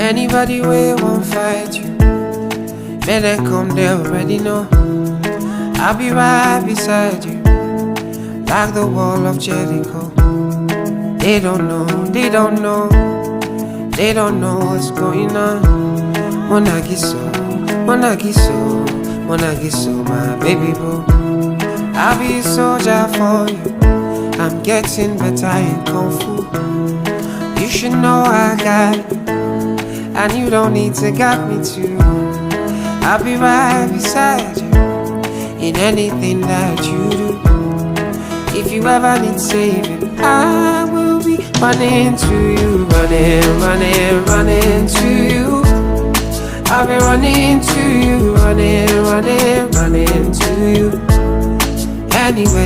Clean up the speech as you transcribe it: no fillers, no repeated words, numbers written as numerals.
Anybody wey won't fight you, may they come, they already know. I'll be right beside you, like the wall of Jericho. They don't know, they don't know, they don't know what's going on. Monagiso, Monagiso, Monagiso, my baby boo. I'll be a soldier for you. I'm getting better in Kung Fu. You should know I got it, and you don't need to guide me too. I'll be right beside you in anything that you do. If you ever need saving, I will be running to you, running, running, running to you. I'll be running to you, running, running, running to you. Anyway.